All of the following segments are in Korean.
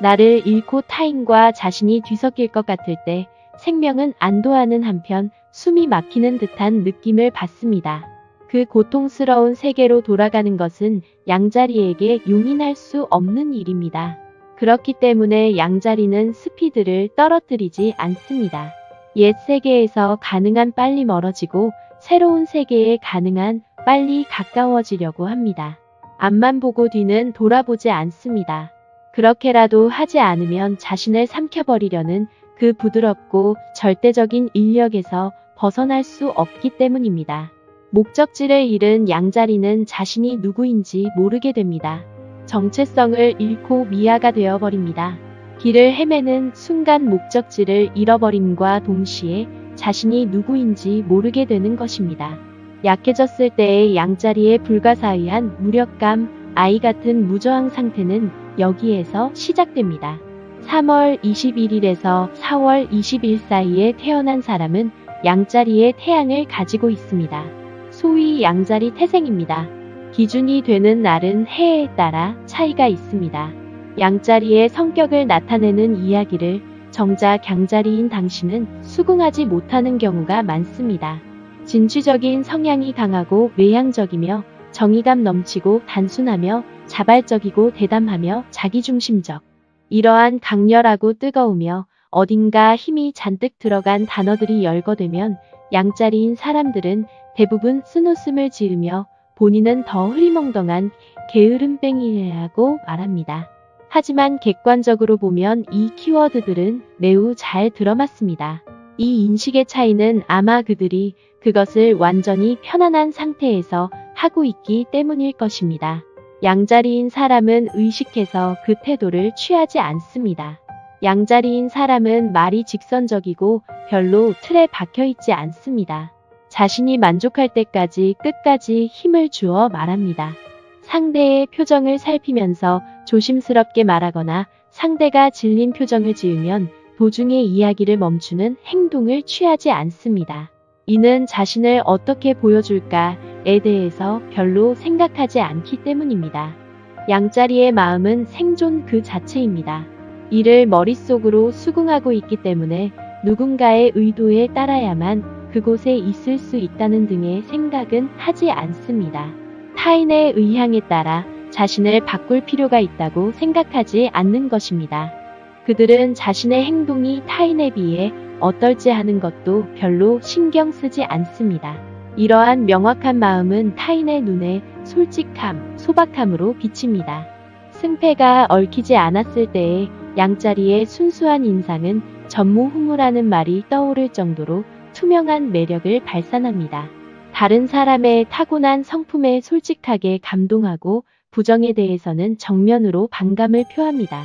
나를 잃고 타인과 자신이 뒤섞일 것 같을 때 생명은 안도하는 한편 숨이 막히는 듯한 느낌을 받습니다. 그 고통스러운 세계로 돌아가는 것은 양자리에게 용인할 수 없는 일입니다. 그렇기 때문에 양자리는 스피드를 떨어뜨리지 않습니다. 옛 세계에서 가능한 빨리 멀어지고 새로운 세계에 가능한 빨리 가까워지려고 합니다. 앞만 보고 뒤는 돌아보지 않습니다. 그렇게라도 하지 않으면 자신을 삼켜버리려는 그 부드럽고 절대적인 인력에서 벗어날 수 없기 때문입니다. 목적지를 잃은 양자리는 자신이 누구인지 모르게 됩니다. 정체성을 잃고 미아가 되어버립니다. 길을 헤매는 순간 목적지를 잃어버림과 동시에 자신이 누구인지 모르게 되는 것입니다. 약해졌을 때의 양자리의 불가사의한 무력감, 아이 같은 무저항 상태는 여기에서 시작됩니다. 3월 21일에서 4월 20일 사이에 태어난 사람은 양자리의 태양을 가지고 있습니다. 소위 양자리 태생입니다. 기준이 되는 날은 해에 따라 차이가 있습니다. 양자리의 성격을 나타내는 이야기를 정작 양자리인 당신은 수긍하지 못하는 경우가 많습니다. 진취적인 성향이 강하고 외향적이며 정의감 넘치고 단순하며 자발적이고 대담하며 자기중심적. 이러한 강렬하고 뜨거우며 어딘가 힘이 잔뜩 들어간 단어들이 열거되면 양자리인 사람들은 대부분 쓴웃음을 지으며 본인은 더 흐리멍덩한 게으름뱅이라고 말합니다. 하지만 객관적으로 보면 이 키워드들은 매우 잘 들어맞습니다. 이 인식의 차이는 아마 그들이 그것을 완전히 편안한 상태에서 하고 있기 때문일 것입니다. 양자리인 사람은 의식해서 그 태도를 취하지 않습니다. 양자리인 사람은 말이 직선적이고 별로 틀에 박혀있지 않습니다. 자신이 만족할 때까지 끝까지 힘을 주어 말합니다. 상대의 표정을 살피면서 조심스럽게 말하거나 상대가 질린 표정을 지으면 도중에 이야기를 멈추는 행동을 취하지 않습니다. 이는 자신을 어떻게 보여줄까에 대해서 별로 생각하지 않기 때문입니다. 양자리의 마음은 생존 그 자체입니다. 이를 머릿속으로 수긍하고 있기 때문에 누군가의 의도에 따라야만 그곳에 있을 수 있다는 등의 생각은 하지 않습니다. 타인의 의향에 따라 자신을 바꿀 필요가 있다고 생각하지 않는 것입니다. 그들은 자신의 행동이 타인에 비해 어떨지 하는 것도 별로 신경 쓰지 않습니다. 이러한 명확한 마음은 타인의 눈에 솔직함, 소박함으로 비칩니다. 승패가 얽히지 않았을 때의 양자리의 순수한 인상은 전무후무라는 말이 떠오를 정도로 투명한 매력을 발산합니다. 다른 사람의 타고난 성품에 솔직하게 감동하고 부정에 대해서는 정면으로 반감을 표합니다.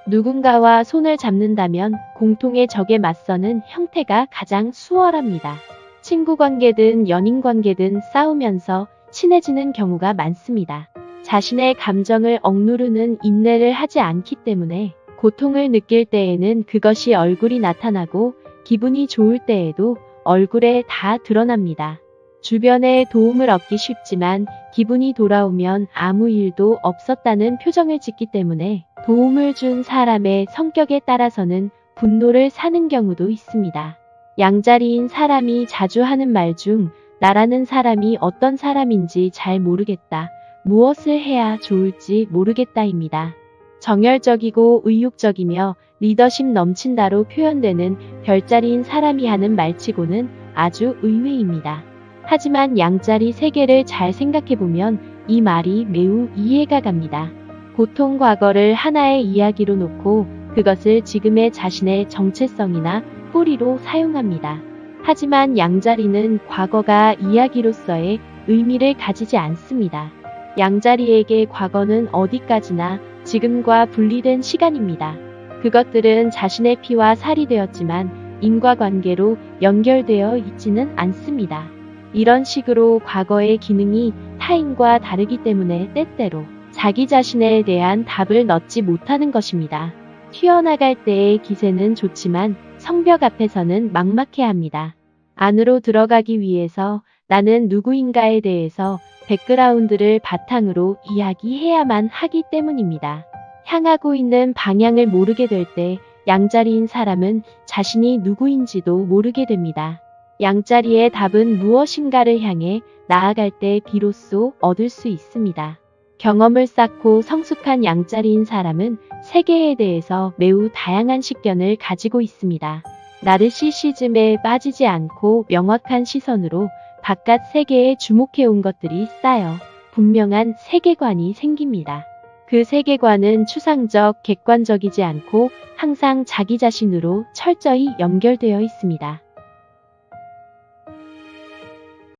누군가와 손을 잡는다면 공통의 적에 맞서는 형태가 가장 수월합니다. 친구 관계든 연인 관계든 싸우면서 친해지는 경우가 많습니다. 자신의 감정을 억누르는 인내를 하지 않기 때문에 고통을 느낄 때에는 그것이 얼굴이 나타나고 기분이 좋을 때에도 얼굴에 다 드러납니다. 주변의 도움을 얻기 쉽지만 기분이 돌아오면 아무 일도 없었다는 표정을 짓기 때문에 도움을 준 사람의 성격에 따라서는 분노를 사는 경우도 있습니다. 양자리인 사람이 자주 하는 말 중 나라는 사람이 어떤 사람인지 잘 모르겠다. 무엇을 해야 좋을지 모르겠다입니다. 정열적이고 의욕적이며 리더십 넘친다로 표현되는 별자리인 사람이 하는 말치고는 아주 의외입니다. 하지만 양자리 세계를 잘 생각해보면 이 말이 매우 이해가 갑니다. 보통 과거를 하나의 이야기로 놓고 그것을 지금의 자신의 정체성이나 뿌리로 사용합니다. 하지만 양자리는 과거가 이야기로서의 의미를 가지지 않습니다. 양자리에게 과거는 어디까지나 지금과 분리된 시간입니다. 그것들은 자신의 피와 살이 되었지만 인과관계로 연결되어 있지는 않습니다. 이런 식으로 과거의 기능이 타인과 다르기 때문에 때때로 자기 자신에 대한 답을 넣지 못하는 것입니다. 튀어나갈 때의 기세는 좋지만 성벽 앞에서는 막막해합니다. 안으로 들어가기 위해서 나는 누구인가에 대해서 백그라운드를 바탕으로 이야기해야만 하기 때문입니다. 향하고 있는 방향을 모르게 될 때 양자리인 사람은 자신이 누구인지도 모르게 됩니다. 양자리의 답은 무엇인가를 향해 나아갈 때 비로소 얻을 수 있습니다. 경험을 쌓고 성숙한 양자리인 사람은 세계에 대해서 매우 다양한 식견을 가지고 있습니다. 나르시시즘에 빠지지 않고 명확한 시선으로 바깥 세계에 주목해온 것들이 쌓여 분명한 세계관이 생깁니다. 그 세계관은 추상적, 객관적이지 않고 항상 자기 자신으로 철저히 연결되어 있습니다.